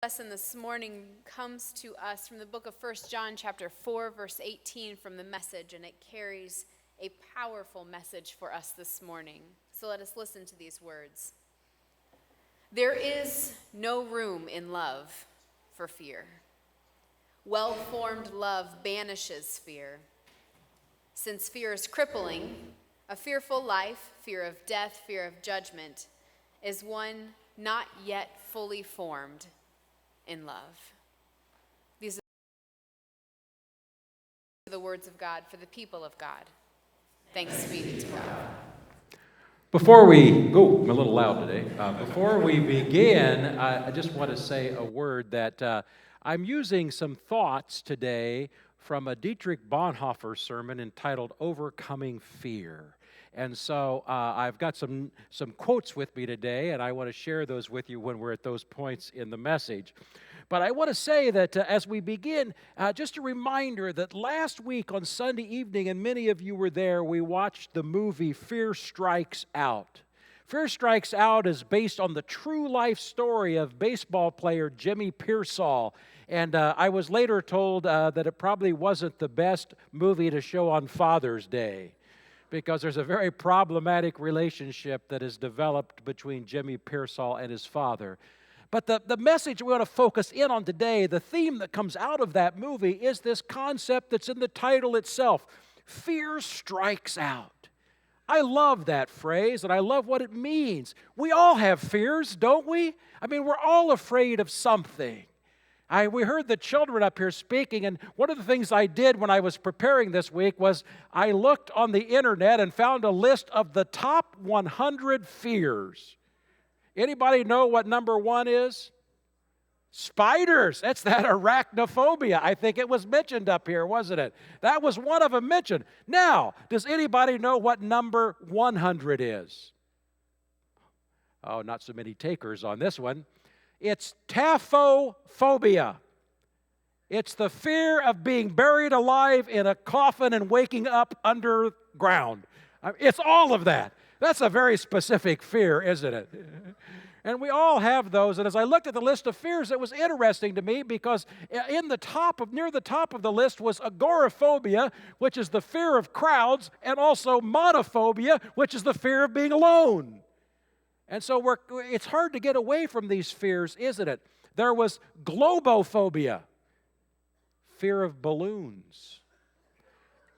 Lesson this morning comes to us from the book of 1 John chapter 4 verse 18 from the Message, and it carries a powerful message for us this morning. So let us listen to these words. There is no room in love for fear. Well-formed love banishes fear. Since fear is crippling, a fearful life, fear of death, fear of judgment, is one not yet fully formed in love. These are the words of God for the people of God. Thanks be to God. Before we go, I'm a little loud today. Before we begin, I just want to say a word that I'm using some thoughts today from a Dietrich Bonhoeffer sermon entitled "Overcoming Fear." And so I've got some quotes with me today, and I want to share those with you when we're at those points in the message. But I want to say that as we begin, just a reminder that last week on Sunday evening, and many of you were there, we watched the movie Fear Strikes Out. Fear Strikes Out is based on the true life story of baseball player Jimmy Pearsall. And I was later told that it probably wasn't the best movie to show on Father's Day, because there's a very problematic relationship that is developed between Jimmy Pearsall and his father. But the message we want to focus in on today, the theme that comes out of that movie, is this concept that's in the title itself: fear strikes out. I love that phrase, and I love what it means. We all have fears, don't we? I mean, we're all afraid of something. We heard the children up here speaking, and one of the things I did when I was preparing this week was I looked on the internet and found a list of the top 100 fears. Anybody know what number one is? Spiders. That's that arachnophobia. I think it was mentioned up here, wasn't it? That was one of them mentioned. Now, does anybody know what number 100 is? Oh, not so many takers on this one. It's taphophobia. It's the fear of being buried alive in a coffin and waking up underground. It's all of that. That's a very specific fear, isn't it? And we all have those. And as I looked at the list of fears, it was interesting to me because near the top of the list was agoraphobia, which is the fear of crowds, and also monophobia, which is the fear of being alone. And so it's hard to get away from these fears, isn't it? There was globophobia, fear of balloons.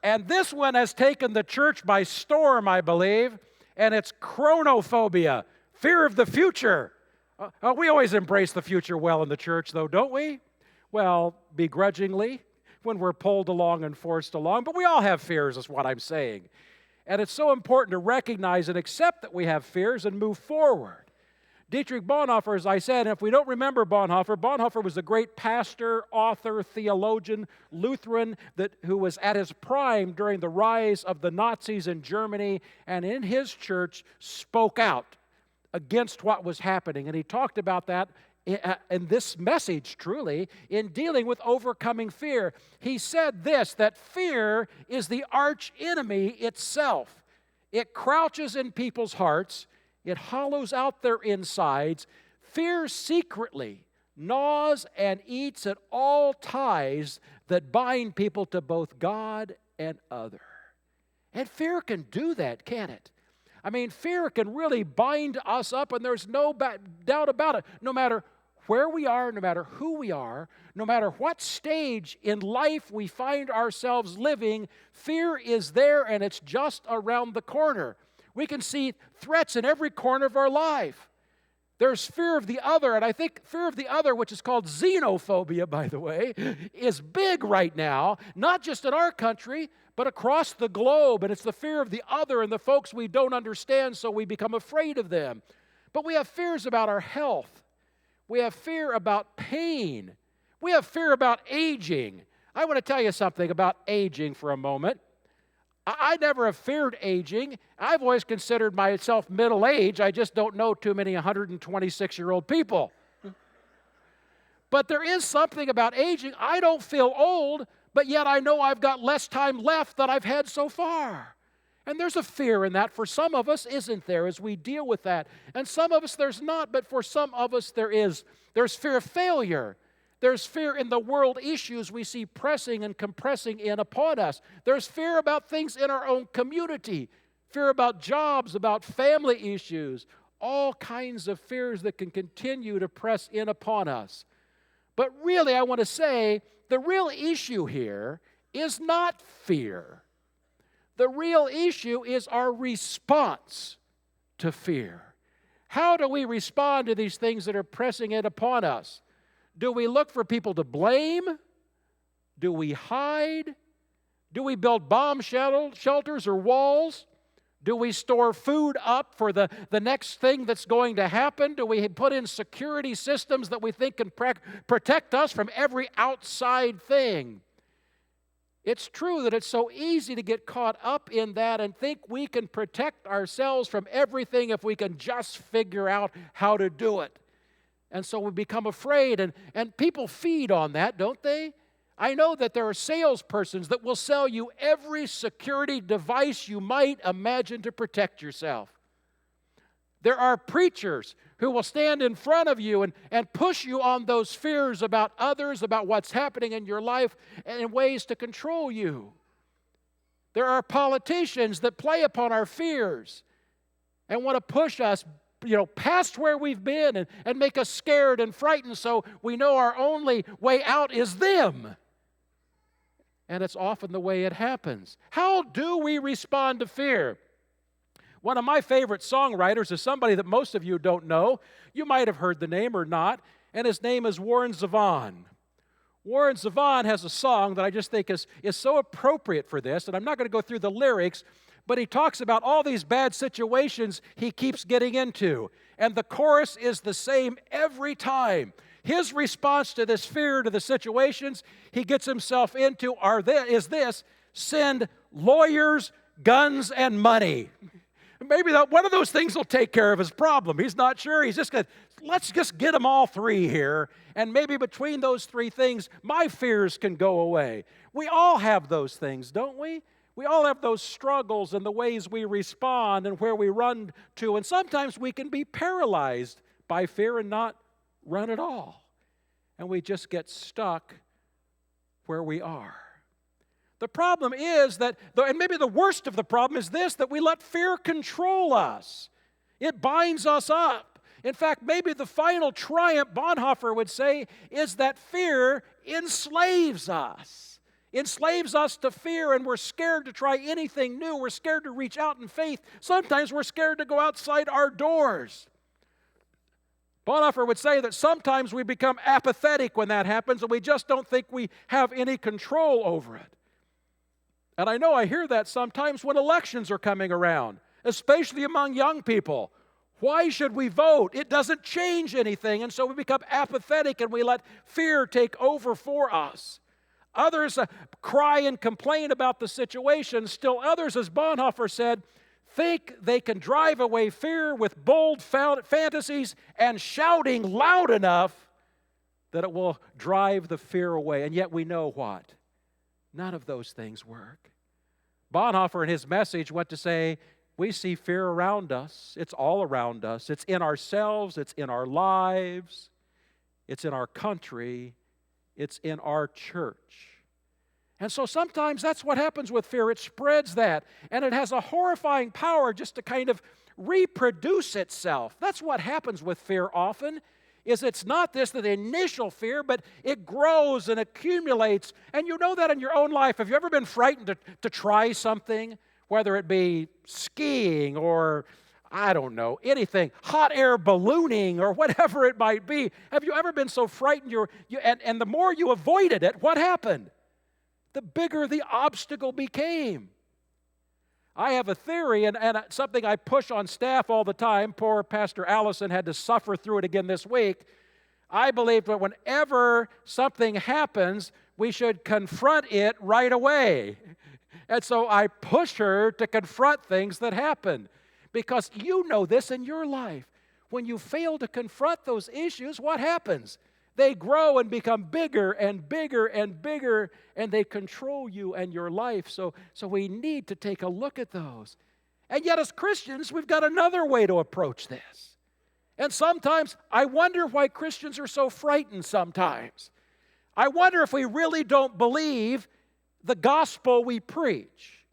And this one has taken the church by storm, I believe, and it's chronophobia, fear of the future. We always embrace the future well in the church, though, don't we? Well, begrudgingly, when we're pulled along and forced along, but we all have fears, is what I'm saying. And it's so important to recognize and accept that we have fears and move forward. Dietrich Bonhoeffer, as I said, and if we don't remember Bonhoeffer was a great pastor, author, theologian, Lutheran who was at his prime during the rise of the Nazis in Germany, and in his church spoke out against what was happening. And he talked about that in this message, truly, in dealing with overcoming fear. He said this, that fear is the arch enemy itself. It crouches in people's hearts. It hollows out their insides. Fear secretly gnaws and eats at all ties that bind people to both God and other. And fear can do that, can't it? I mean, fear can really bind us up, and there's no doubt about it. No matter where we are, no matter who we are, no matter what stage in life we find ourselves living, fear is there, and it's just around the corner. We can see threats in every corner of our life. There's fear of the other, and I think fear of the other, which is called xenophobia, by the way, is big right now, not just in our country, but across the globe. And it's the fear of the other and the folks we don't understand, so we become afraid of them. But we have fears about our health. We have fear about pain. We have fear about aging. I want to tell you something about aging for a moment. I never have feared aging. I've always considered myself middle-aged. I just don't know too many 126-year-old people. But there is something about aging. I don't feel old, but yet I know I've got less time left than I've had so far. And there's a fear in that. For some of us, isn't there, as we deal with that? And some of us, there's not, but for some of us, there is. There's fear of failure. There's fear in the world issues we see pressing and compressing in upon us. There's fear about things in our own community, fear about jobs, about family issues, all kinds of fears that can continue to press in upon us. But really, I want to say, the real issue here is not fear. The real issue is our response to fear. How do we respond to these things that are pressing in upon us? Do we look for people to blame? Do we hide? Do we build bomb shelters or walls? Do we store food up for the next thing that's going to happen? Do we put in security systems that we think can protect us from every outside thing? It's true that it's so easy to get caught up in that and think we can protect ourselves from everything if we can just figure out how to do it. And so we become afraid, and people feed on that, don't they? I know that there are salespersons that will sell you every security device you might imagine to protect yourself. There are preachers who will stand in front of you and push you on those fears about others, about what's happening in your life, and ways to control you. There are politicians that play upon our fears and want to push us past where we've been and make us scared and frightened so we know our only way out is them. And it's often the way it happens. How do we respond to fear? One of my favorite songwriters is somebody that most of you don't know. You might have heard the name or not, and his name is Warren Zevon. Warren Zevon has a song that I just think is so appropriate for this, and I'm not going to go through the lyrics, but he talks about all these bad situations he keeps getting into. And the chorus is the same every time. His response to this fear, to the situations he gets himself into is this: send lawyers, guns, and money. Maybe one of those things will take care of his problem. He's not sure. He's just going to, let's just get them all three here. And maybe between those three things, my fears can go away. We all have those things, don't we? We all have those struggles and the ways we respond and where we run to. And sometimes we can be paralyzed by fear and not run at all. And we just get stuck where we are. The problem is that, and maybe the worst of the problem is this, that we let fear control us. It binds us up. In fact, maybe the final triumph, Bonhoeffer would say, is that fear enslaves us. Enslaves us to fear, and we're scared to try anything new. We're scared to reach out in faith. Sometimes we're scared to go outside our doors. Bonhoeffer would say that sometimes we become apathetic when that happens, and we just don't think we have any control over it. And I know I hear that sometimes when elections are coming around, especially among young people. Why should we vote? It doesn't change anything, and so we become apathetic and we let fear take over for us. Others cry and complain about the situation. Still others, as Bonhoeffer said, think they can drive away fear with bold fantasies and shouting loud enough that it will drive the fear away. And yet we know what? None of those things work. Bonhoeffer in his message went to say, we see fear around us. It's all around us. It's in ourselves. It's in our lives. It's in our country. It's in our church. And so sometimes that's what happens with fear. It spreads that. And it has a horrifying power just to kind of reproduce itself. That's what happens with fear often, is it's not the initial fear, but it grows and accumulates. And you know that in your own life. Have you ever been frightened to try something, whether it be skiing or, I don't know, anything, hot air ballooning or whatever it might be? Have you ever been so frightened and the more you avoided it, what happened? The bigger the obstacle became. I have a theory, and something I push on staff all the time. Poor Pastor Allison had to suffer through it again this week. I believe that whenever something happens, we should confront it right away. And so I push her to confront things that happen. Because you know this in your life. When you fail to confront those issues, what happens? They grow and become bigger and bigger and bigger, and they control you and your life. So we need to take a look at those. And yet as Christians, we've got another way to approach this. And sometimes I wonder why Christians are so frightened sometimes. I wonder if we really don't believe the gospel we preach.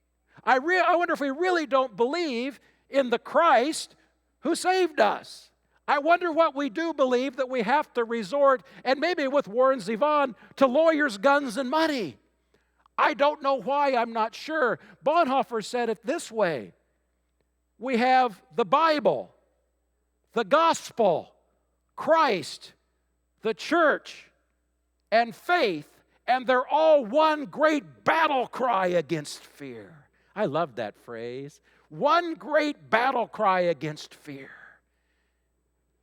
I wonder if we really don't believe in the Christ who saved us. I wonder what we do believe, that we have to resort, and maybe with Warren Zevon, to lawyers, guns, and money. I don't know why, I'm not sure. Bonhoeffer said it this way: we have the Bible, the gospel, Christ, the church, and faith, and they're all one great battle cry against fear. I love that phrase. One great battle cry against fear.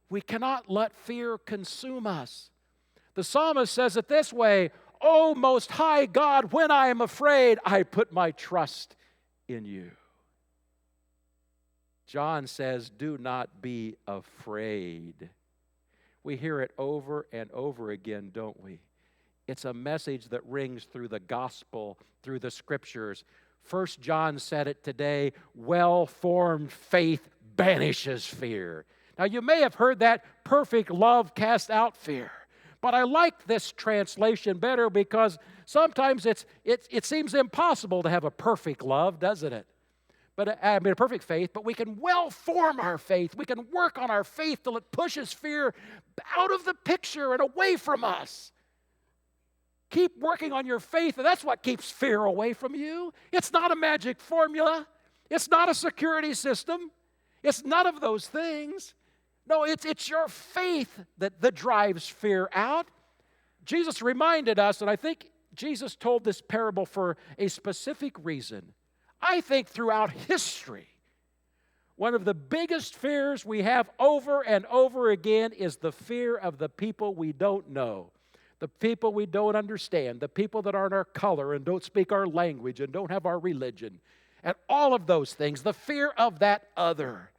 We cannot let fear consume us. The psalmist says it this way: "O Most High God, when I am afraid, I put my trust in you." John says, do not be afraid. We hear it over and over again, don't we? It's a message that rings through the gospel, through the scriptures. 1 John said it today: well-formed faith banishes fear. Now, you may have heard that perfect love casts out fear. But I like this translation better because sometimes it seems impossible to have a perfect love, doesn't it? But a perfect faith, but we can well form our faith. We can work on our faith till it pushes fear out of the picture and away from us. Keep working on your faith, and that's what keeps fear away from you. It's not a magic formula. It's not a security system. It's none of those things. No, it's your faith that drives fear out. Jesus reminded us, and I think Jesus told this parable for a specific reason. I think throughout history, one of the biggest fears we have over and over again is the fear of the people we don't know, the people we don't understand, the people that aren't our color and don't speak our language and don't have our religion, and all of those things, the fear of that other.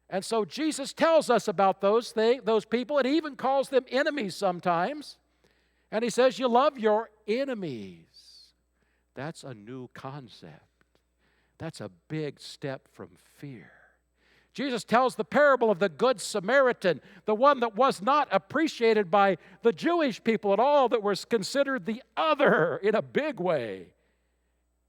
And so Jesus tells us about those people, and he even calls them enemies sometimes. And he says, you love your enemies. That's a new concept. That's a big step from fear. Jesus tells the parable of the Good Samaritan, the one that was not appreciated by the Jewish people at all, that was considered the other in a big way.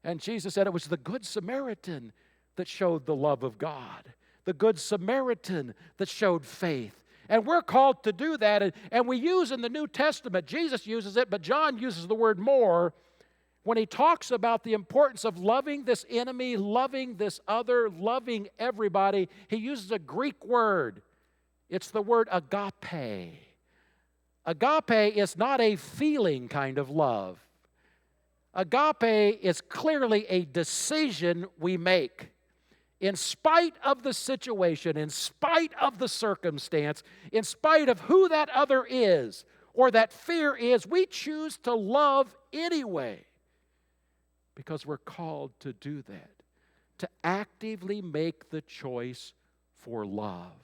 And Jesus said it was the Good Samaritan that showed the love of God, the Good Samaritan that showed faith. And we're called to do that. And we use in the New Testament, Jesus uses it, but John uses the word more when he talks about the importance of loving this enemy, loving this other, loving everybody. He uses a Greek word. It's the word agape. Agape is not a feeling kind of love. Agape is clearly a decision we make. In spite of the situation, in spite of the circumstance, in spite of who that other is or that fear is, we choose to love anyway because we're called to do that, to actively make the choice for love.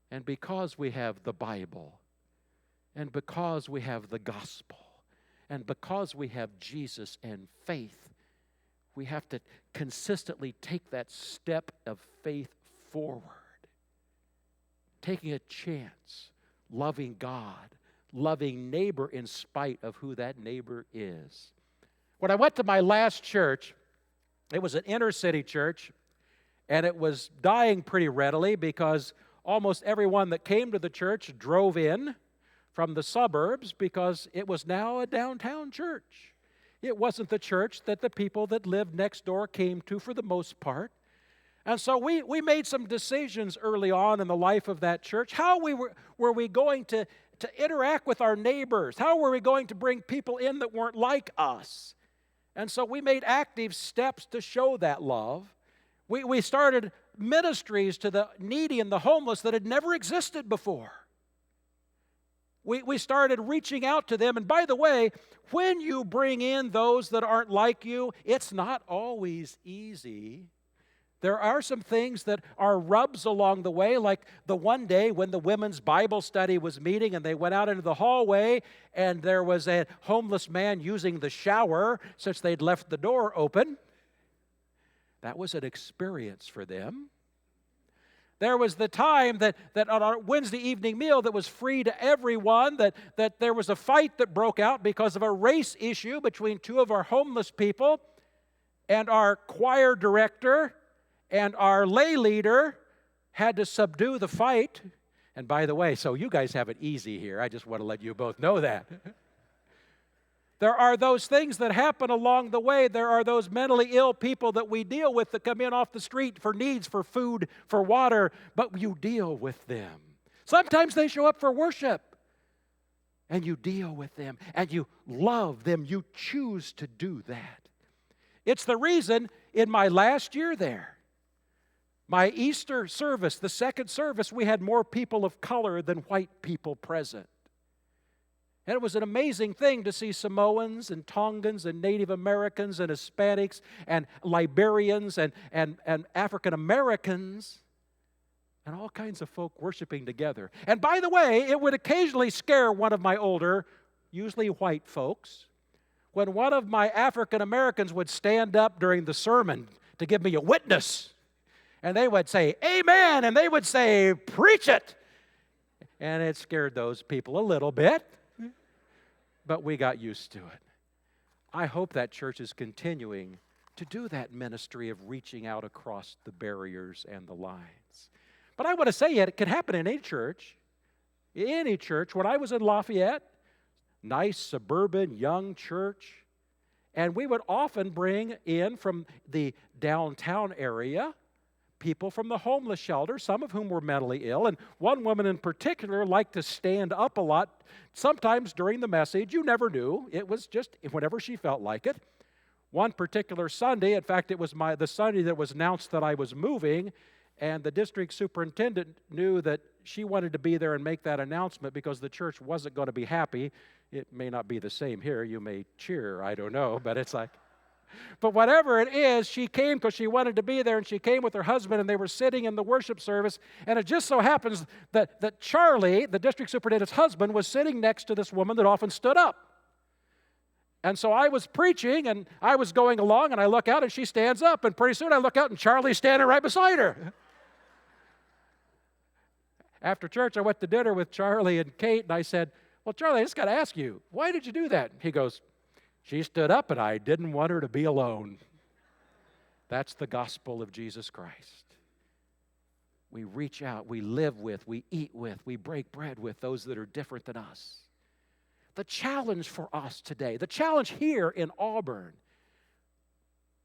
And because we have the Bible, and because we have the gospel, and because we have Jesus and faith, we have to consistently take that step of faith forward. Taking a chance, loving God, loving neighbor in spite of who that neighbor is. When I went to my last church, it was an inner city church, and it was dying pretty readily because almost everyone that came to the church drove in from the suburbs because it was now a downtown church. It wasn't the church that the people that lived next door came to for the most part. And so we made some decisions early on in the life of that church. How were we going to interact with our neighbors? How were we going to bring people in that weren't like us? And so we made active steps to show that love. We started ministries to the needy and the homeless that had never existed before. We started reaching out to them. And by the way, when you bring in those that aren't like you, it's not always easy. There are some things that are rubs along the way, like the one day when the women's Bible study was meeting and they went out into the hallway and there was a homeless man using the shower since they'd left the door open. That was an experience for them. There was the time that on our Wednesday evening meal that was free to everyone, that there was a fight that broke out because of a race issue between two of our homeless people, and our choir director and our lay leader had to subdue the fight. And by the way, so you guys have it easy here. I just want to let you both know that. There are those things that happen along the way. There are those mentally ill people that we deal with that come in off the street for needs, for food, for water, but you deal with them. Sometimes they show up for worship, and you deal with them, and you love them. You choose to do that. It's the reason in my last year there, my Easter service, the second service, we had more people of color than white people present. And it was an amazing thing to see Samoans and Tongans and Native Americans and Hispanics and Liberians and African Americans and all kinds of folk worshiping together. And by the way, it would occasionally scare one of my older, usually white folks, when one of my African Americans would stand up during the sermon to give me a witness. And they would say, "Amen," and they would say, "Preach it." And it scared those people a little bit, but we got used to it. I hope that church is continuing to do that ministry of reaching out across the barriers and the lines. But I want to say it can happen in any church. Any church. When I was in Lafayette, nice suburban young church, and we would often bring in from the downtown area people from the homeless shelter, some of whom were mentally ill, and one woman in particular liked to stand up a lot, sometimes during the message. You never knew. It was just whenever she felt like it. One particular Sunday, in fact, it was the Sunday that was announced that I was moving, and the district superintendent knew that she wanted to be there and make that announcement because the church wasn't going to be happy. It may not be the same here. You may cheer, I don't know, but it's like... But whatever it is, she came because she wanted to be there, and she came with her husband, and they were sitting in the worship service, and it just so happens that Charlie, the district superintendent's husband, was sitting next to this woman that often stood up. And so I was preaching, and I was going along, and I look out, and she stands up, and pretty soon I look out, and Charlie's standing right beside her. After church, I went to dinner with Charlie and Kate, and I said, "Well, Charlie, I just got to ask you, why did you do that?" He goes, "She stood up, and I didn't want her to be alone." That's the gospel of Jesus Christ. We reach out, we live with, we eat with, we break bread with those that are different than us. The challenge for us today, the challenge here in Auburn,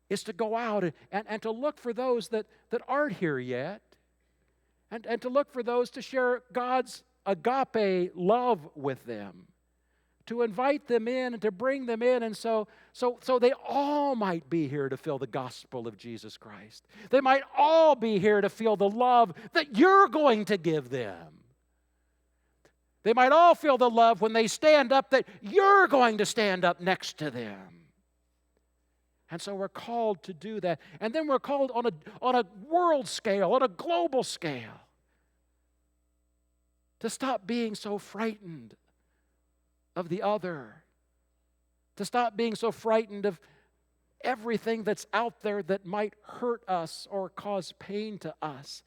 is to go out and to look for those that aren't here yet, and to look for those to share God's agape love with them, to invite them in and to bring them in, and so they all might be here to feel the gospel of Jesus Christ. They might all be here to feel the love that you're going to give them. They might all feel the love when they stand up that you're going to stand up next to them. And so we're called to do that. And then we're called on a world scale, on a global scale, to stop being so frightened of the other, to stop being so frightened of everything that's out there that might hurt us or cause pain to us,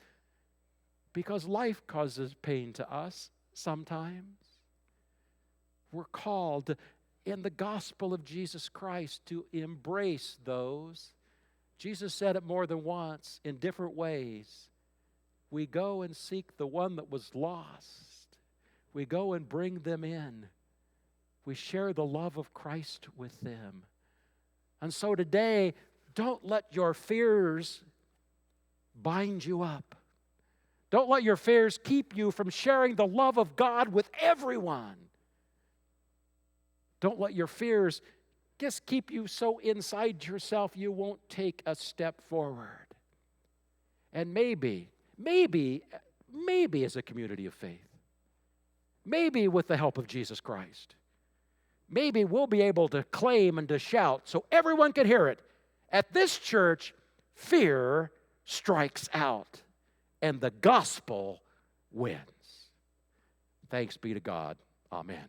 because life causes pain to us sometimes. We're called in the gospel of Jesus Christ to embrace those. Jesus said it more than once in different ways. We go and seek the one that was lost. We go and bring them in. We share the love of Christ with them. And so today, don't let your fears bind you up. Don't let your fears keep you from sharing the love of God with everyone. Don't let your fears just keep you so inside yourself you won't take a step forward. And maybe as a community of faith, maybe with the help of Jesus Christ, maybe we'll be able to claim and to shout so everyone can hear it. At this church, fear strikes out and the gospel wins. Thanks be to God. Amen.